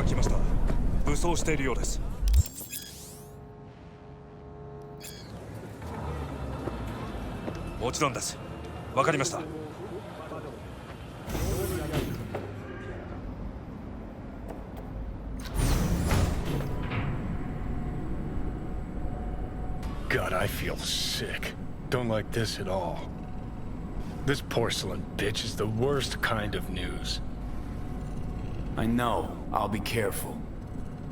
が来ました。武装しているようです。もちろんです。わかりました。God, I feel sick. Don't like this at all. This porcelain bitch is the worst kind of news. I know. I'll be careful.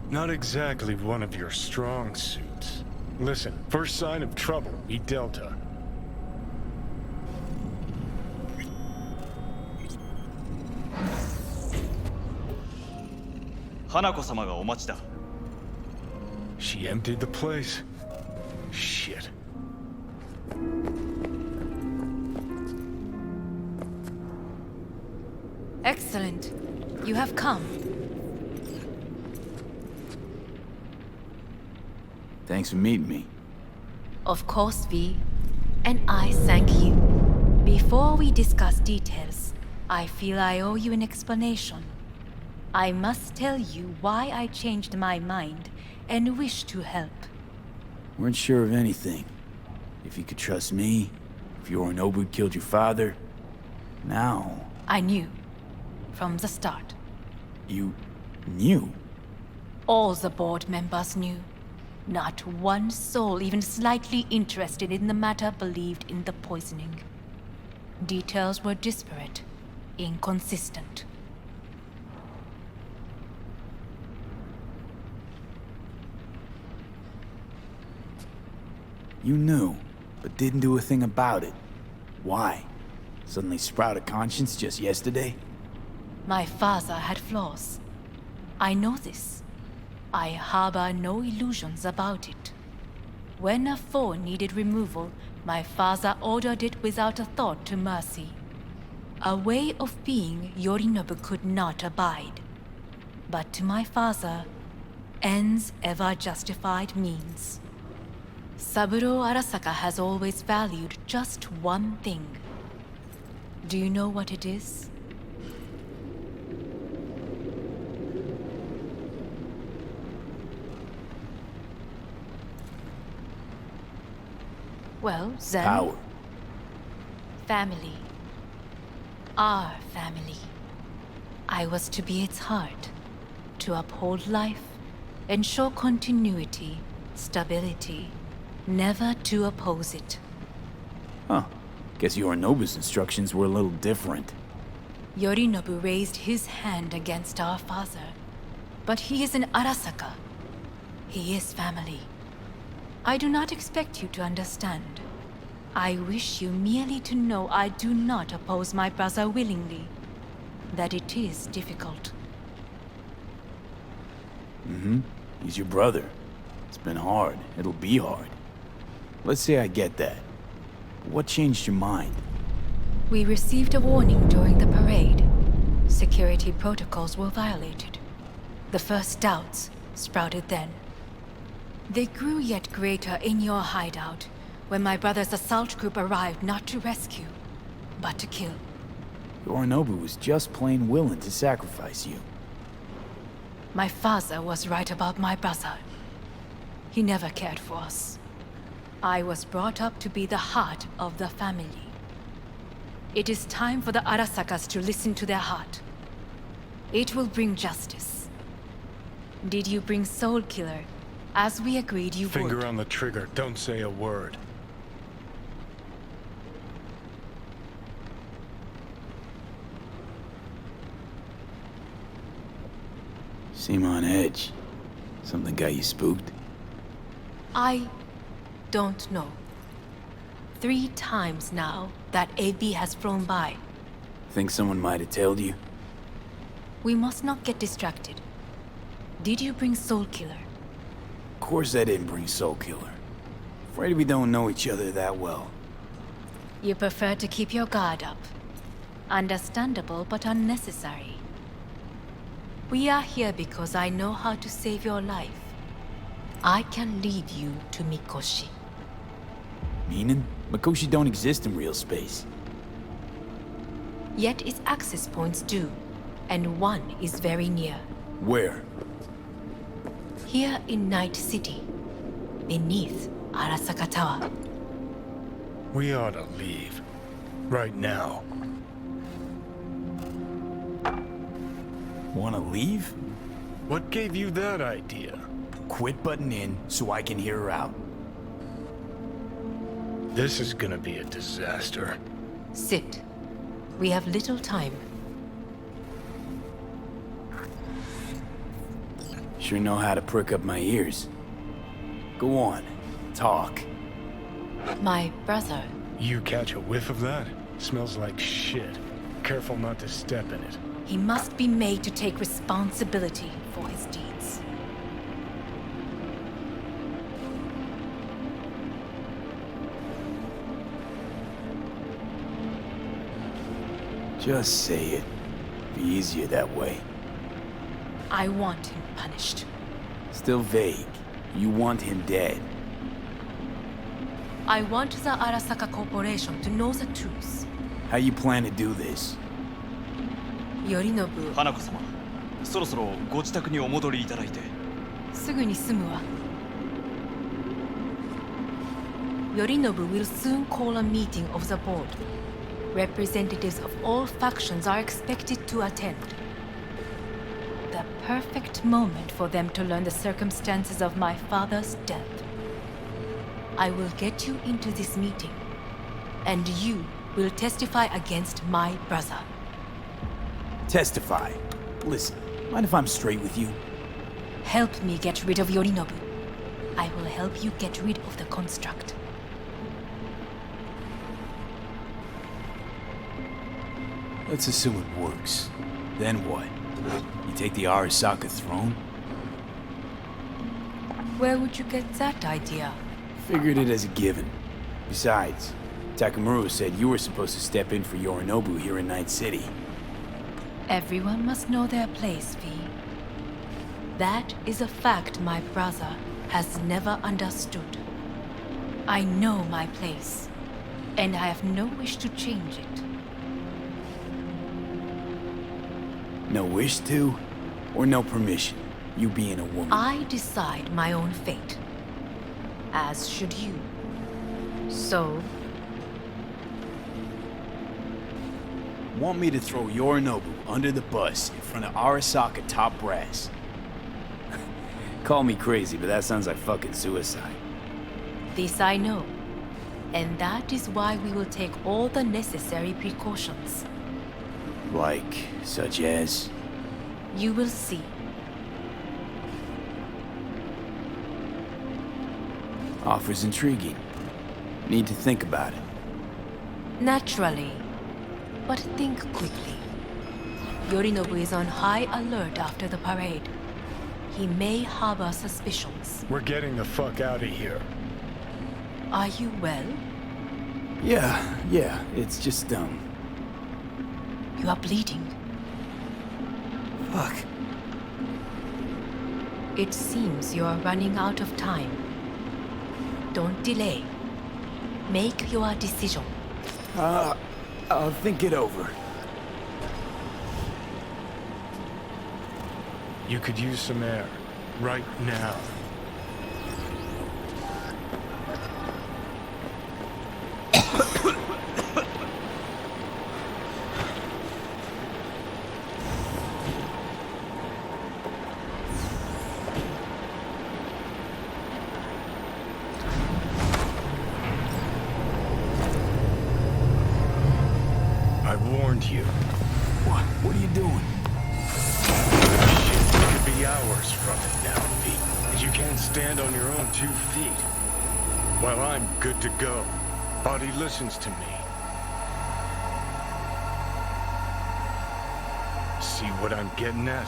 Not exactly one of your strong suits. Listen, first sign of trouble, meet Delta. Hanako-sama ga omachi da. She emptied the place. Shit. Excellent. You have come. Thanks for meeting me. Of course, V. And I thank you. Before we discuss details, I feel I owe you an explanation. I must tell you why I changed my mind and wish to help. Weren't sure of anything. If you could trust me, if Yorinobu killed your father. Now... I knew. From the start. You... knew? All the board members knew. Not one soul even slightly interested in the matter believed in the poisoning. Details were disparate, inconsistent. You knew, but didn't do a thing about it. Why? Suddenly sprout a conscience just yesterday? My father had flaws. I know this. I harbor no illusions about it. When a foe needed removal, my father ordered it without a thought to mercy. A way of being Yorinobu could not abide. But to my father, ends ever justified means. Saburo Arasaka has always valued just one thing. Do you know what it is? Well, then... Power. Family. Our family. I was to be its heart. To uphold life. Ensure continuity. Stability. Never to oppose it. Huh. Guess Yorinobu's instructions were a little different. Yorinobu raised his hand against our father. But he is an Arasaka. He is family. I do not expect you to understand. I wish you merely to know I do not oppose my brother willingly. That it is difficult. He's your brother. It's been hard. It'll be hard. Let's say I get that. What changed your mind? We received a warning during the parade. Security protocols were violated. The first doubts sprouted then. They grew yet greater in your hideout, when my brother's assault group arrived not to rescue, but to kill. Yorinobu was just plain willing to sacrifice you. My father was right about my brother. He never cared for us. I was brought up to be the heart of the family. It is time for the Arasakas to listen to their heart. It will bring justice. Did you bring Soul Killer, as we agreed you would? Finger on the trigger, don't say a word. Seem on edge. Something got you spooked? I don't know. 3 times now that AB has flown by. Think someone might have told you? We must not get distracted. Did you bring Soul Killer? Of course I didn't bring Soul Killer. Afraid we don't know each other that well. You prefer to keep your guard up. Understandable but unnecessary. We are here because I know how to save your life. I can lead you to Mikoshi. Meaning? Mikoshi don't exist in real space. Yet its access points do, and one is very near. Where? Here in Night City, beneath Arasaka Tower. We ought to leave. Right now. Wanna leave? What gave you that idea? Quit butting in so I can hear her out. This is gonna be a disaster. Sit. We have little time. Sure know how to prick up my ears. Go on, talk. My brother. You catch a whiff of that? Smells like shit. Careful not to step in it. He must be made to take responsibility for his deeds. Just say it. Be easier that way. I want him punished. Still vague. You want him dead. I want the Arasaka Corporation to know the truth. How you plan to do this? Yorinobu, 花子様、そろそろご自宅にお戻りいただいて。すぐに済むわ。Yorinobu will soon call a meeting of the board. Representatives of all factions are expected to attend. The perfect moment for them to learn the circumstances of my father's death. I will get you into this meeting, and you will testify against my brother. Testify. Listen, mind if I'm straight with you? Help me get rid of Yorinobu. I will help you get rid of the construct. Let's assume it works. Then what? You take the Arasaka throne? Where would you get that idea? Figured it as a given. Besides, Takamura said you were supposed to step in for Yorinobu here in Night City. Everyone must know their place, V. That is a fact my brother has never understood. I know my place, and I have no wish to change it. No wish to, or no permission, you being a woman? I decide my own fate, as should you. So, Want me to throw Yorinobu under the bus in front of Arasaka top brass? Call me crazy, but that sounds like fucking suicide. this I know, and that is why we will take all the necessary precautions. Like, such as? You will see. Offers intriguing. Need to think about it. Naturally, but think quickly. Yorinobu is on high alert after the parade. He may harbor suspicions. We're getting the fuck out of here. Are you well? Yeah, it's just, You are bleeding. Fuck. It seems you are running out of time. Don't delay. Make your decision. I'll think it over. You could use some air. Right now. I warned you. What are you doing? Shit, you could be hours from it now, Pete. And you can't stand on your own 2 feet. Well, I'm good to go. Body listens to me. See what I'm getting at?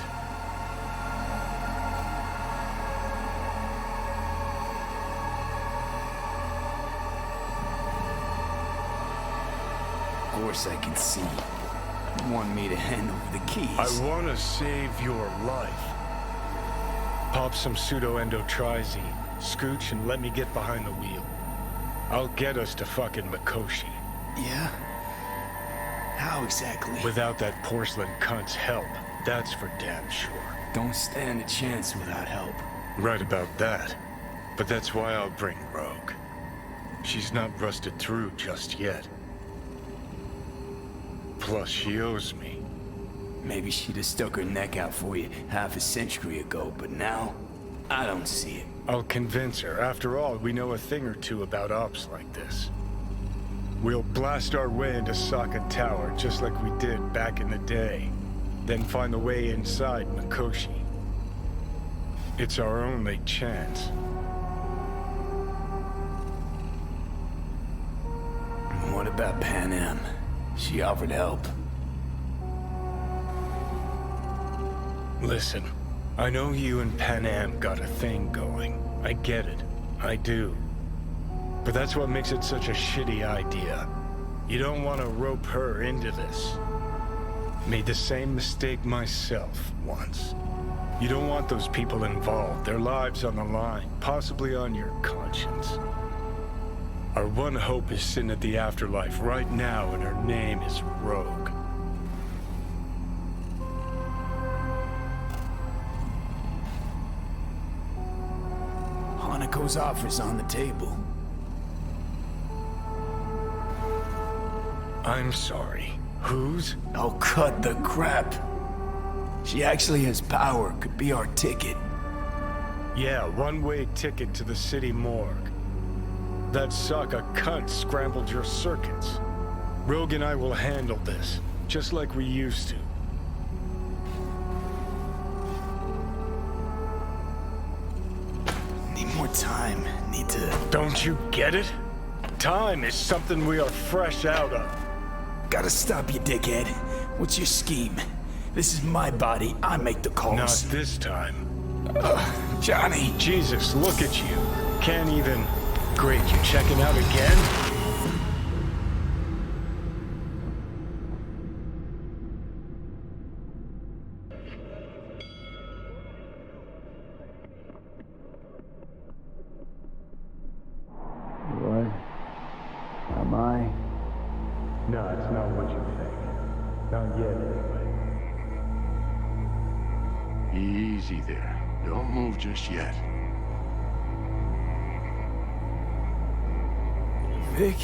Of course I can see. You want me to hand over the keys. I want to save your life. Pop some pseudo-endotrizine, scooch, and let me get behind the wheel. I'll get us to fucking Mikoshi. Yeah? How exactly? Without that porcelain cunt's help, that's for damn sure. Don't stand a chance without help. Right about that. But that's why I'll bring Rogue. She's not rusted through just yet. Plus, she owes me. Maybe she'd have stuck her neck out for you half a century ago, but now, I don't see it. I'll convince her. After all, we know a thing or two about ops like this. We'll blast our way into Sokka Tower, just like we did back in the day. Then find the way inside Mikoshi. It's our only chance. What about Pan Am? She offered help. Listen, I know you and Pan Am got a thing going. I get it. I do. But that's what makes it such a shitty idea. You don't want to rope her into this. Made the same mistake myself once. You don't want those people involved, their lives on the line, possibly on your conscience. Our one hope is sitting at the afterlife right now, and her name is Rogue. Hanako's offer's on the table. I'm sorry. Whose? Oh, cut the crap. She actually has power, could be our ticket. Yeah, one-way ticket to the city morgue. That Sokka cunt scrambled your circuits. Rogue and I will handle this, just like we used to. Need more time, need to... Don't you get it? Time is something we are fresh out of. Gotta stop you, dickhead. What's your scheme? This is my body, I make the calls. Not this time. Johnny! Jesus, look at you. Can't even... Great, you checking out again? What? Am I? No, it's not what you think. Not yet, anyway. Easy there. Don't move just yet. Vic?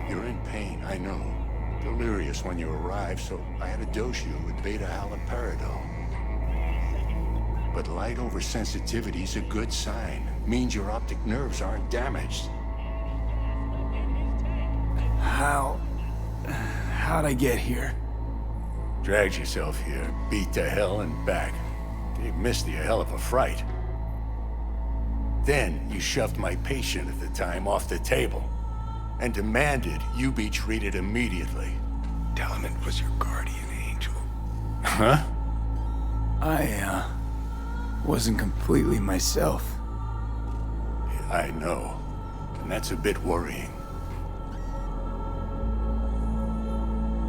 You're in pain, I know. Delirious when you arrived, so I had to dose you with beta-haloperidol. But light oversensitivity's a good sign. Means your optic nerves aren't damaged. How'd I get here? Dragged yourself here, beat to hell and back. Gave Misty a hell of a fright. Then you shoved my patient at the time off the table and demanded you be treated immediately. Tell him it was your guardian angel. Huh? I, wasn't completely myself. I know. And that's a bit worrying.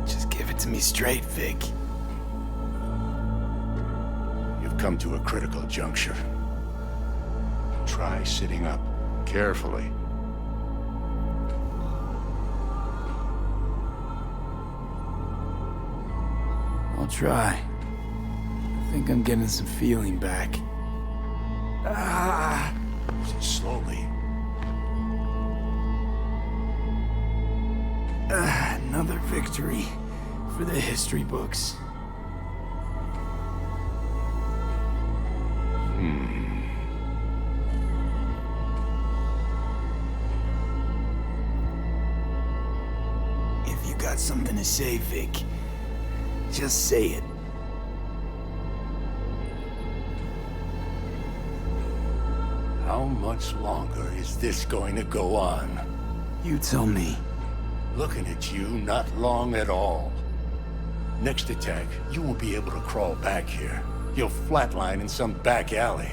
Just give it to me straight, Vic. You've come to a critical juncture. Try sitting up, carefully. I'll try. I think I'm getting some feeling back. Slowly. Another victory for the history books. If you got something to say, Vic, just say it. How much longer is this going to go on? You tell me. Looking at you, not long at all. Next attack, you won't be able to crawl back here. You'll flatline in some back alley.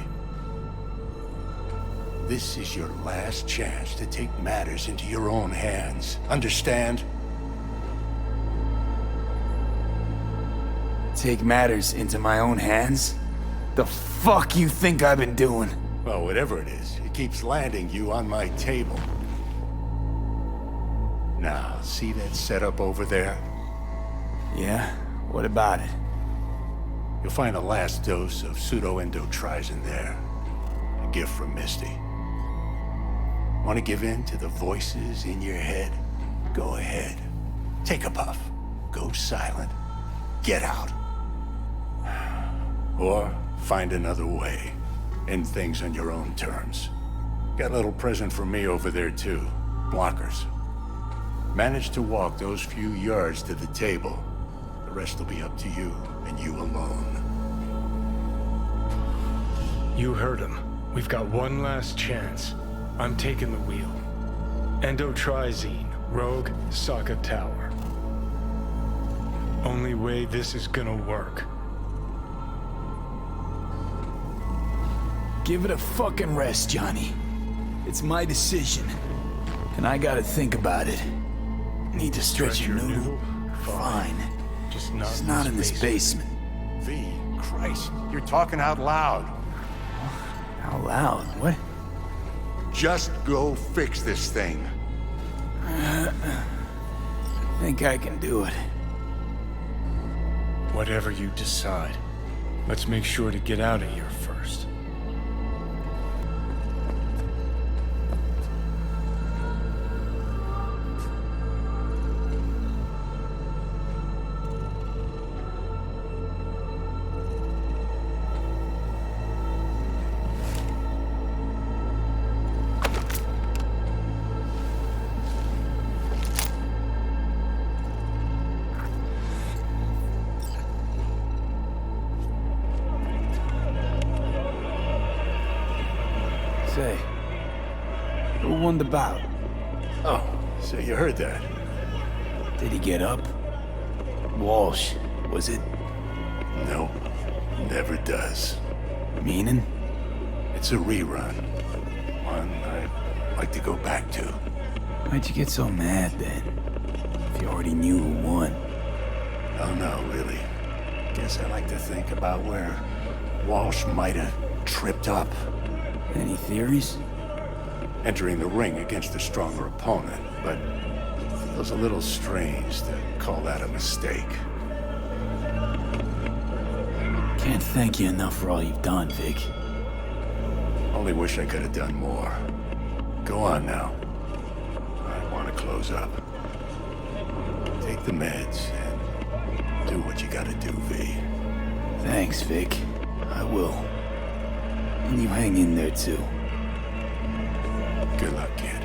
This is your last chance to take matters into your own hands. Understand? Take matters into my own hands? The fuck you think I've been doing? Well, whatever it is, it keeps landing you on my table. Now, see that setup over there? Yeah? What about it? You'll find a last dose of pseudo-endotrizin there. A gift from Misty. Want to give in to the voices in your head? Go ahead. Take a puff. Go silent. Get out. Or find another way. End things on your own terms. Got a little present for me over there too. Blockers. Manage to walk those few yards to the table. The rest will be up to you, and you alone. You heard him. We've got one last chance. I'm taking the wheel. Endotrizine, Rogue, Saka Tower. Only way this is gonna work. Give it a fucking rest, Johnny. It's my decision. And I gotta think about it. Need to stretch your noodle? Fine. Just not in this basement. V, Christ, you're talking out loud. Out loud? What? Just go fix this thing. I think I can do it. Whatever you decide. Let's make sure to get out of here first. Say, who won the bout? Oh, so you heard that. Did he get up? Walsh, was it? No, never does. Meaning? It's a rerun. One I'd like to go back to. Why'd you get so mad then? If you already knew who won. Oh no, really. Guess I like to think about where Walsh might have tripped up. Any theories? Entering the ring against a stronger opponent, but it feels a little strange to call that a mistake. Can't thank you enough for all you've done, Vic. Only wish I could have done more. Go on now. I want to close up. Take the meds and do what you gotta do, V. Thanks, Vic. I will. And you hang in there, too. Good luck, kid.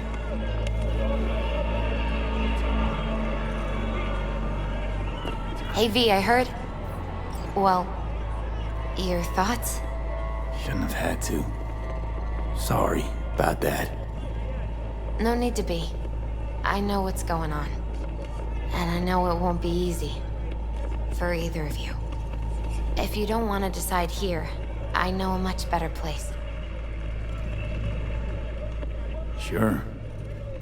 Hey V, I heard... Well, your thoughts? Shouldn't have had to. Sorry about that. No need to be. I know what's going on. And I know it won't be easy. For either of you. If you don't want to decide here, I know a much better place. Sure.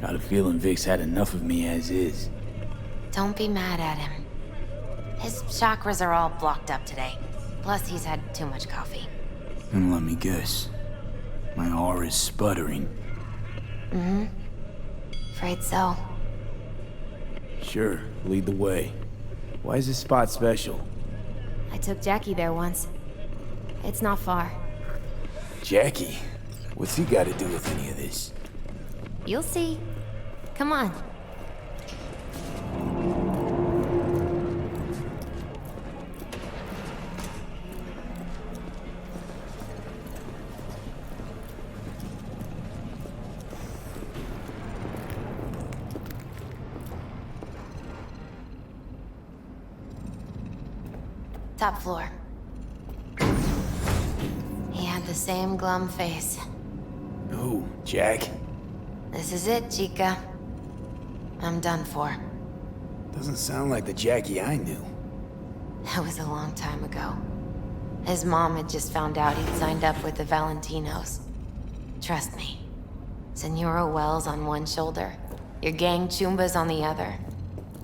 Got a feeling Vic's had enough of me as is. Don't be mad at him. His chakras are all blocked up today. Plus, he's had too much coffee. And let me guess. My aura's sputtering. Mm-hmm. Afraid so. Sure, lead the way. Why is this spot special? I took Jackie there once. It's not far. Jackie? What's he got to do with any of this? You'll see. Come on. Top floor. He had the same glum face. Who? Jack? This is it, Chica. I'm done for. Doesn't sound like the Jackie I knew. That was a long time ago. His mom had just found out he'd signed up with the Valentinos. Trust me. Senora Wells on one shoulder, your gang Chumbas on the other.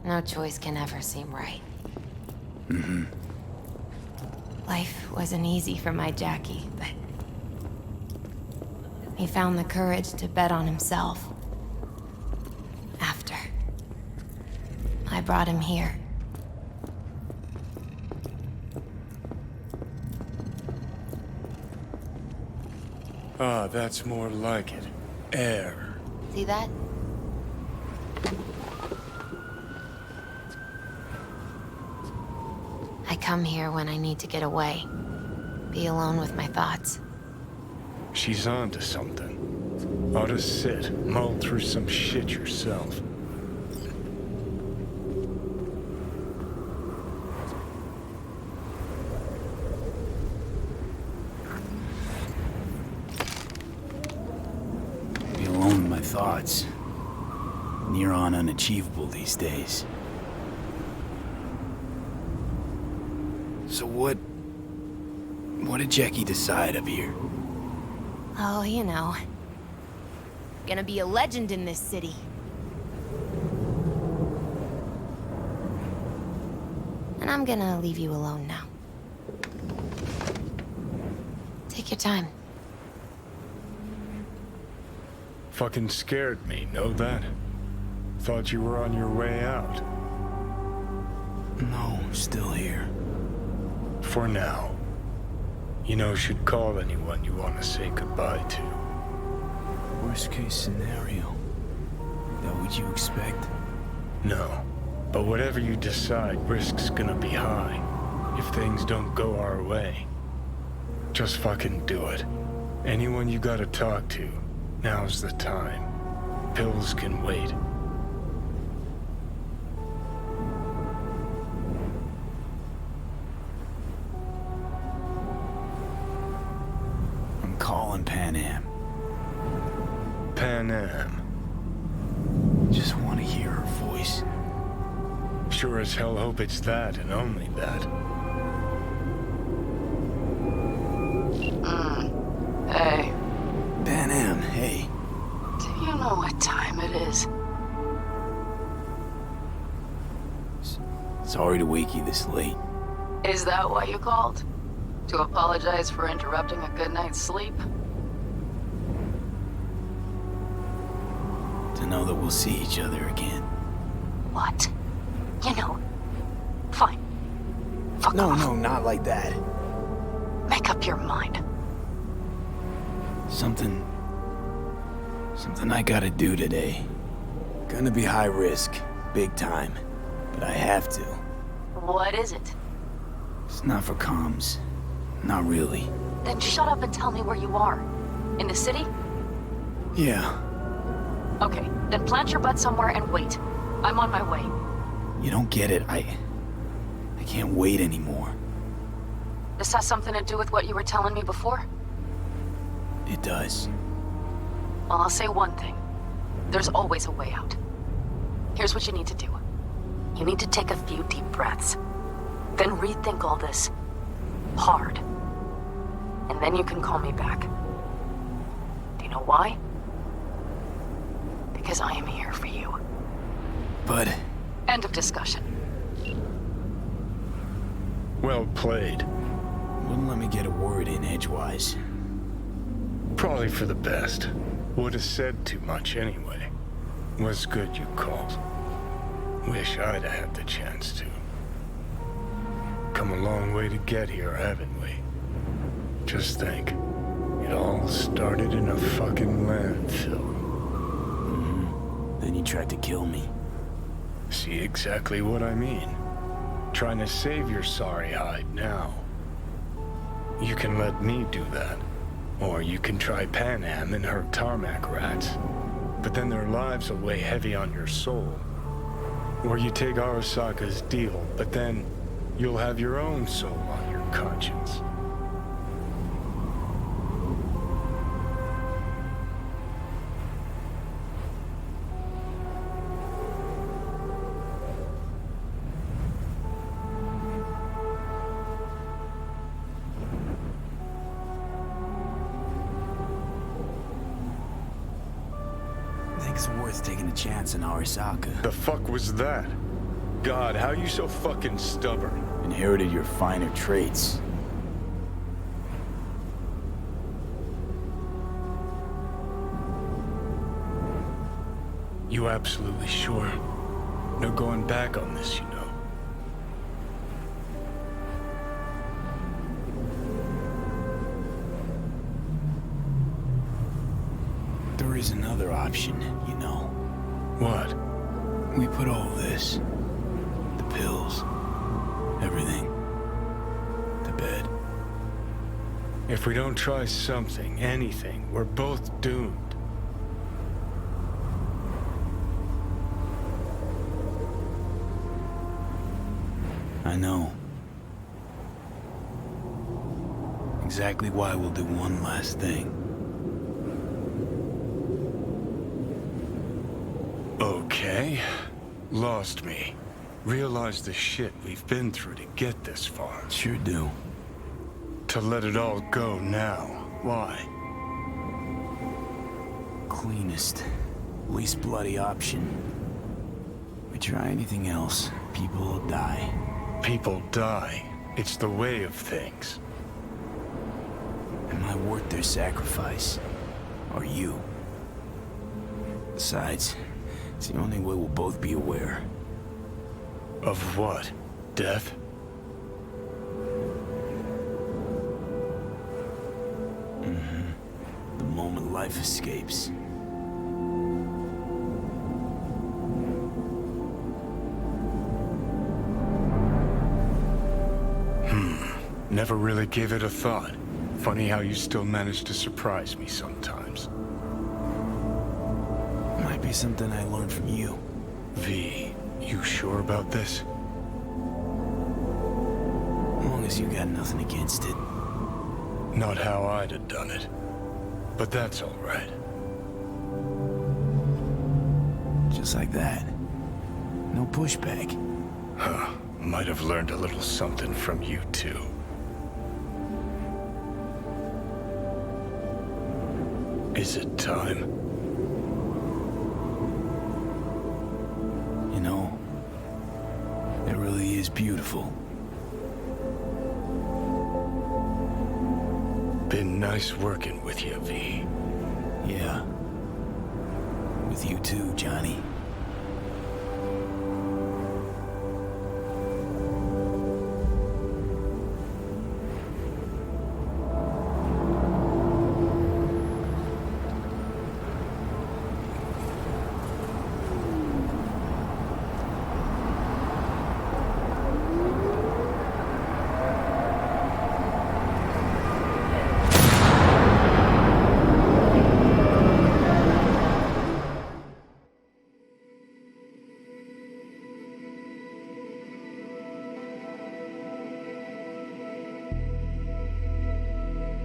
No choice can ever seem right. Mm-hmm. Life wasn't easy for my Jackie, but... he found the courage to bet on himself. After. I brought him here. Ah, that's more like it. Air. See that? I come here when I need to get away. Be alone with my thoughts. She's onto something. Ought to sit, mull through some shit yourself. Be alone with my thoughts. Near on unachievable these days. So what did Jackie decide up here? Oh, you know. Gonna be a legend in this city. And I'm gonna leave you alone now. Take your time. Fucking scared me, know that? Thought you were on your way out. No, I'm still here. For now. You know, should call anyone you want to say goodbye to. Worst case scenario. That what you expect? No. But whatever you decide, risk's gonna be high. If things don't go our way. Just fucking do it. Anyone you gotta talk to, now's the time. Pills can wait. I'm calling Pan Am. Pan Am. Just want to hear her voice. Sure as hell hope it's that and only that. Hey, Pan Am, hey. do you know what time it is? Sorry to wake you this late. Is that why you called? To apologize for interrupting a good night's sleep? To know that we'll see each other again. What? You know, fine. Fuck off. No, not like that. Make up your mind. Something I gotta do today. Gonna be high risk, big time, but I have to. What is it? It's not for comms. Not really. Then shut up and tell me where you are. In the city? Yeah, Okay, then plant your butt somewhere and wait. I'm on my way. you don't get it. I can't wait anymore. This has something to do with what you were telling me before? It does. Well, I'll say one thing. There's always a way out. Here's what you need to do. You need to take a few deep breaths. Then rethink all this. Hard. And then you can call me back. Do you know why? Because I am here for you. But End of discussion. Well played. wouldn't let me get a word in edgewise. Probably for the best. Would have said too much anyway. Was good you called. Wish I'd have had the chance to. Come a long way to get here, haven't we? Just think. It all started in a fucking landfill. Then you tried to kill me. See exactly what I mean? Trying to save your sorry hide now. You can let me do that. Or you can try Pan Am and her tarmac rats. But then their lives will weigh heavy on your soul. Or you take Arasaka's deal, but then you'll have your own soul on your conscience. I think it's worth taking a chance on Arasaka. The fuck was that? God, how you so fucking stubborn? Inherited your finer traits. You absolutely sure? No going back on this, you know. is another option, you know. What? We put all this, the pills, everything, to bed. If we don't try something, anything, we're both doomed. I know. Exactly why we'll do one last thing. Okay. Lost me. Realize the shit we've been through to get this far. Sure do. To let it all go now. Why? Cleanest, least bloody option. We try anything else, people will die. People die. It's the way of things. Am I worth their sacrifice? Or you? Besides, it's the only way we'll both be aware. Of what? Death? The moment life escapes. Never really gave it a thought. Funny how you still manage to surprise me sometimes. Might be something I learned from you. V, you sure about this? As long as you got nothing against it. Not how I'd have done it. But that's all right. Just like that. No pushback. Huh. Might have learned a little something from you too. Is it time? You know, it really is beautiful. Been nice working with you, V. Yeah. With you too, Johnny.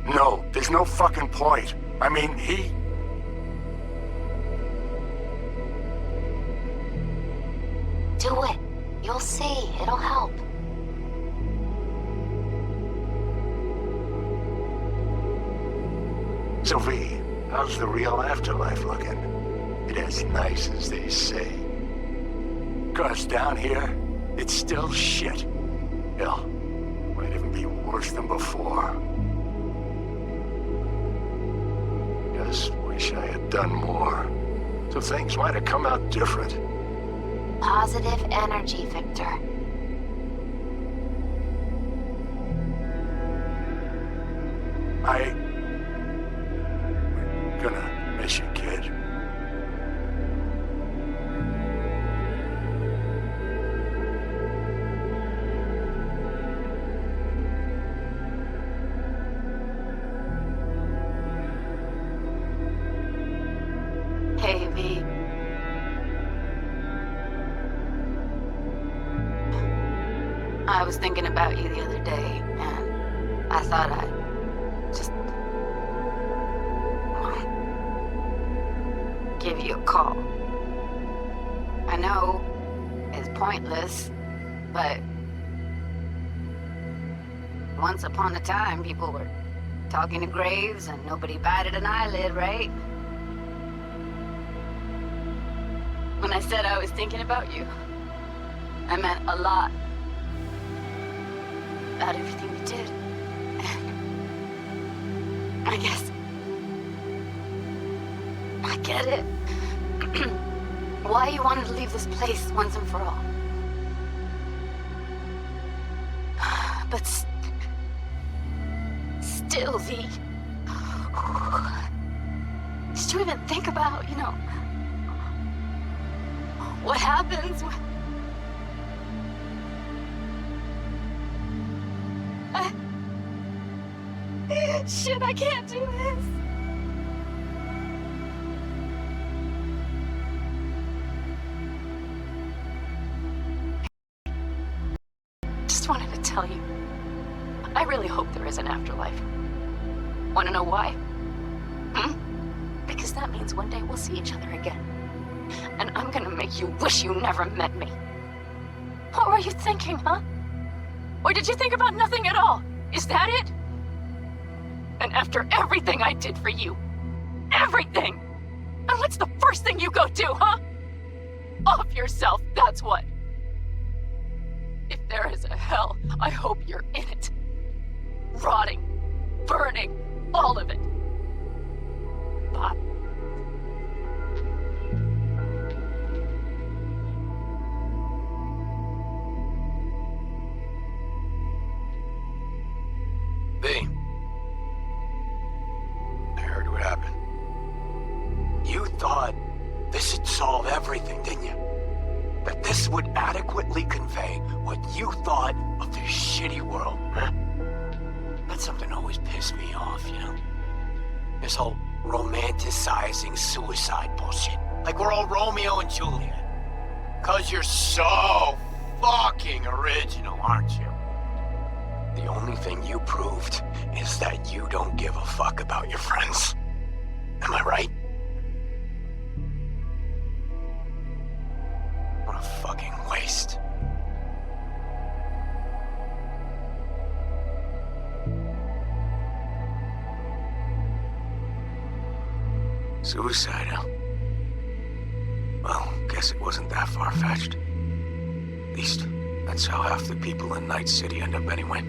No, there's no fucking point. I mean, he... Do it. You'll see. It'll help. Sophie, how's the real afterlife looking? It as nice as they say. 'Cause down here, it's still shit. Hell, might even be worse than before. Just wish I had done more. So things might have come out different. Positive energy, Victor. Gonna miss you, kid. Hey, V. I was thinking about you the other day, and I thought I'd just give you a call. I know it's pointless, but once upon a time, people were talking to graves and nobody batted an eyelid, right? When I said I was thinking about you, I meant a lot. About everything you did. And I guess I get it. Why you wanted to leave this place once and for all. But still, V. It's you even think about, you know, what happens when... Shit, I can't do this. Just wanted to tell you, I really hope there is an afterlife. Want to know why? Because that means one day we'll see each other again. And I'm gonna make you wish you never met me. What were you thinking, huh? Or did you think about nothing at all? Is that it? And after everything I did for you, everything! And what's the first thing you go do, huh? Off yourself, that's what. If there is a hell, I hope you're in it. Rotting, burning, all of it. Bob. V. I heard what happened. You thought this would solve everything, didn't you? That this would adequately convey what you thought of this shitty world, huh? That's something that always pissed me off, you know? This whole romanticizing suicide bullshit. Like we're all Romeo and Juliet. 'Cause you're so fucking original, aren't you? The only thing you proved is that you don't give a fuck about your friends. Am I right? What a fucking waste. Suicide, huh? Well, guess it wasn't that far-fetched. At least, that's how half the people in Night City end up anyway.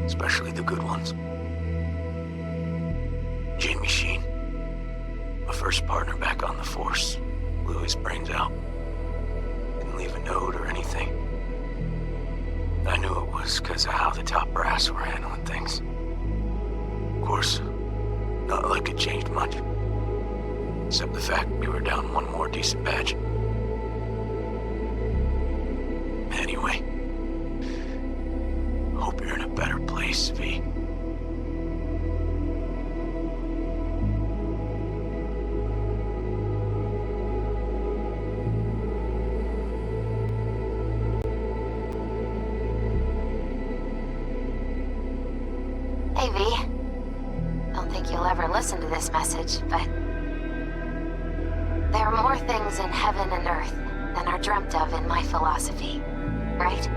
Especially the good ones. Jamie Sheen, my first partner back on the force, blew his brains out. Didn't leave a note or anything. I knew it was because of how the top brass were handling things. Of course, not like it changed much. Except the fact we were down one more decent badge. Anyway, hope you're in a better place, V. Hey, V. Don't think you'll ever listen to this message, but there are more things in heaven and earth than are dreamt of in my philosophy, right?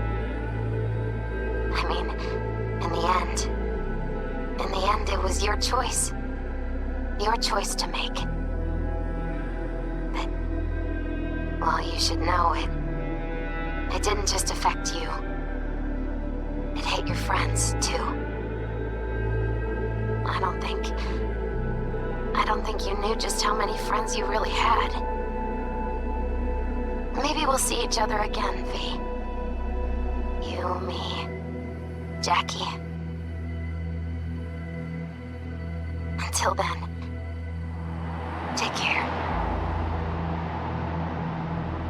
I mean, in the end, it was your choice. Your choice to make. But, well, you should know it didn't just affect you. It hit your friends, too. I don't think you knew just how many friends you really had. Maybe we'll see each other again, V. You, me, Jackie. Until then,